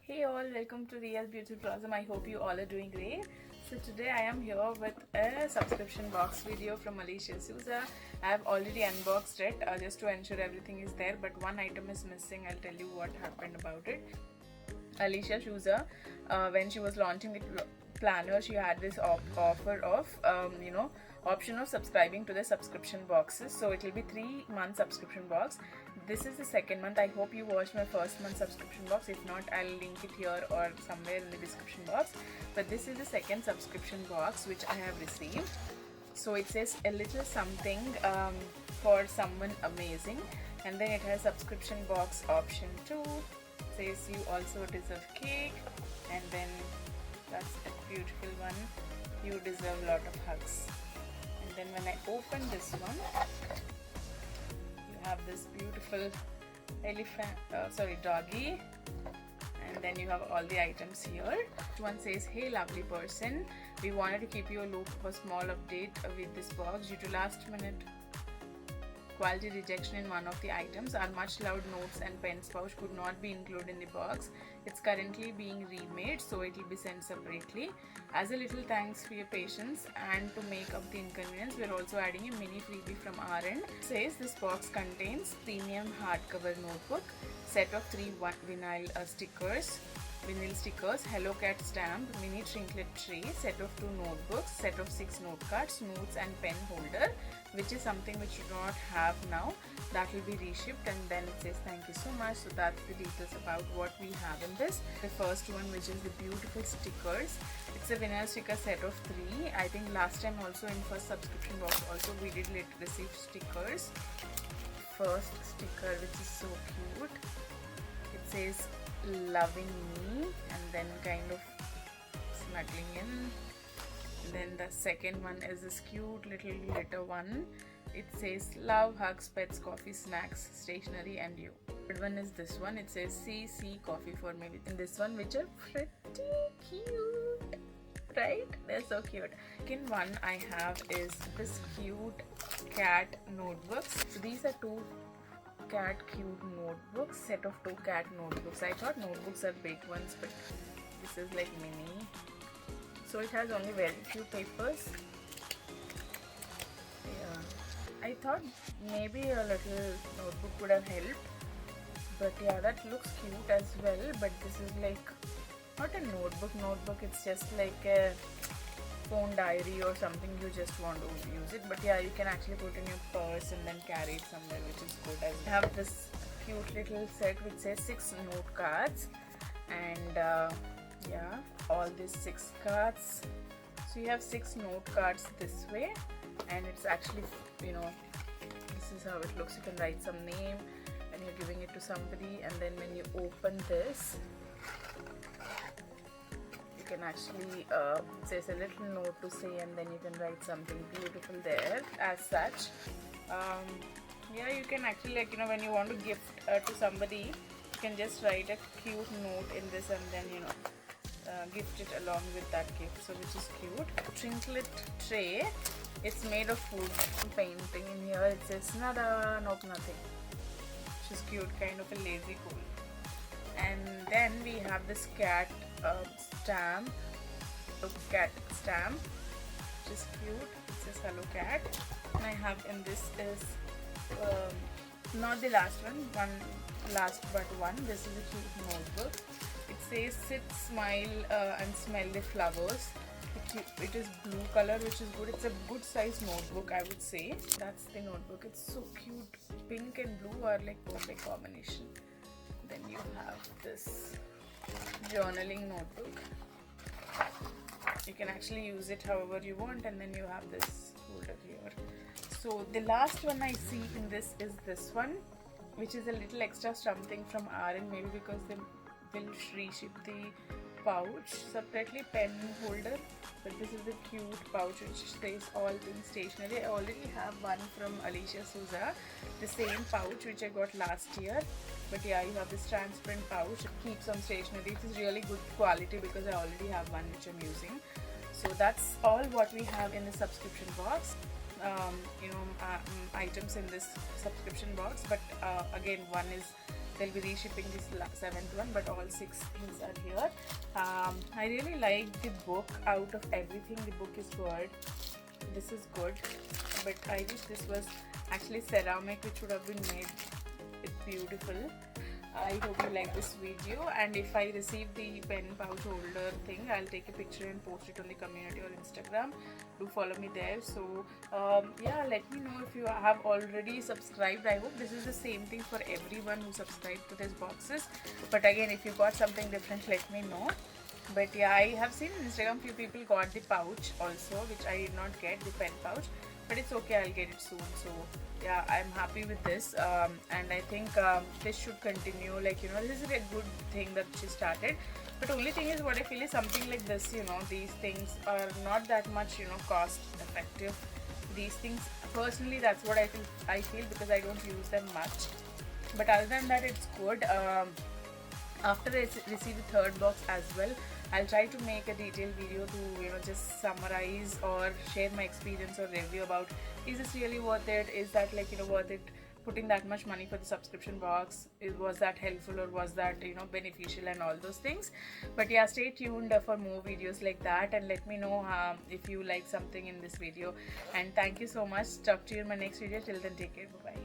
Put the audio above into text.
Hey all, welcome to Real Beauty Blossom. I hope you all are doing great. So today I am here with a subscription box video from Alicia Souza. I have already unboxed it just to ensure everything is there, but one item is missing. I'll tell you what happened about it. Alicia Souza, when she was launching the planner, she had this offer of option of subscribing to the subscription boxes. So it will be 3-month subscription box. This is the second month. I hope you watched my first month subscription box. If not, I'll link it here or somewhere in the description box. But this is the second subscription box which I have received. So it says a little something for someone amazing, and then it has subscription box option 2. Says you also deserve cake, and then that's a beautiful one. You deserve a lot of hugs. And then when I open this one, you have this beautiful doggy, and then you have all the items here. One says, hey lovely person, we wanted to keep you a loop of a small update with this box due to last minute quality rejection in one of the items. Our much loved notes and pens pouch could not be included in the box. It's currently being remade, so it will be sent separately. As a little thanks for your patience and to make up the inconvenience, we're also adding a mini freebie from our end. It says this box contains premium hardcover notebook, set of 3 vinyl stickers, Hello Cat stamp, mini trinket tray, set of 2 notebooks, set of 6 note cards, notes and pen holder, which is something which you do not have now. That will be reshipped, and then it says thank you so much. So that's the details about what we have in this. The first one, which is the beautiful stickers. It's a vinyl sticker set of 3. I think last time also in first subscription box also we did receive stickers. First sticker, which is so cute. It says loving me, and then kind of snuggling in. Then the second one is this cute little glitter one. It says love, hugs, pets, coffee, snacks, stationery and you. Third one is this one. It says see coffee for me. In this one, which are pretty cute, right? They're so cute. Second one I have is this cute cat notebooks. So these are 2 cat cute notebooks, set of 2 cat notebooks. I thought notebooks are big ones, but this is like mini. So it has only very few papers. Yeah, I thought maybe a little notebook would have helped, but yeah, that looks cute as well. But this is like not a notebook, it's just like a phone diary or something. You just want to use it, but yeah, you can actually put in your purse and then carry it somewhere, which is good as well. I have this cute little set which says 6 note cards, and yeah, all these 6 cards. So you have 6 note cards this way, and it's actually, this is how it looks. You can write some name and you're giving it to somebody, and then when you open this, you can actually says a little note to say, and then you can write something beautiful there as such. Yeah, you can actually, when you want to gift to somebody, you can just write a cute note in this, and then gift it along with that gift. So which is cute. Trinket tray. It's made of food painting. In here it says nada, nope, nothing, which is cute, kind of a lazy cool. And then we have this cat stamp, cat stamp, which is cute. It says hello cat. And I have in this is not the last one, last but one. This is a cute notebook. It says sit, smile and smell the flowers. It is blue color, which is good. It's a good size notebook, I would say. That's the notebook. It's so cute. Pink and blue are like perfect combination. Then you have this journaling notebook. You can actually use it however you want, and then you have this folder here. So the last one I see in this is this one, which is a little extra something from our end, maybe because they will reship the pouch separately, pen holder. But this is a cute pouch which says all things stationery. I already have one from Alicia Souza, the same pouch which I got last year. But yeah, you have this transparent pouch. It keeps some stationery. It is really good quality because I already have one which I'm using. So that's all what we have in the subscription box. Items in this subscription box, but again, one is they'll be reshipping this 7th one, but all 6 things are here. I really like the book. Out of everything, the book is good. This is good, but I wish this was actually ceramic, which would have been made it beautiful. I hope you like this video, and if I receive the pen pouch holder thing, I'll take a picture and post it on the community or Instagram. Do follow me there. So yeah, let me know if you have already subscribed. I hope this is the same thing for everyone who subscribed to these boxes, but again, if you got something different, let me know. But yeah, I have seen on Instagram few people got the pouch also, which I did not get, the pen pouch, but it's okay, I'll get it soon. So yeah, I'm happy with this, and I think this should continue. Like, you know, this is a good thing that she started. But only thing is, what I feel is something like this, you know, these things are not that much, you know, cost effective. These things, personally, that's what I feel because I don't use them much. But other than that, it's good. After I receive the 3rd box as well, I'll try to make a detailed video to, you know, just summarize or share my experience or review about, is this really worth it? Is that, like, you know, worth it putting that much money for the subscription box? Was that helpful, or was that, you know, beneficial, and all those things? But yeah, stay tuned for more videos like that, and let me know if you like something in this video. And thank you so much. Talk to you in my next video. Till then, take care. Bye bye.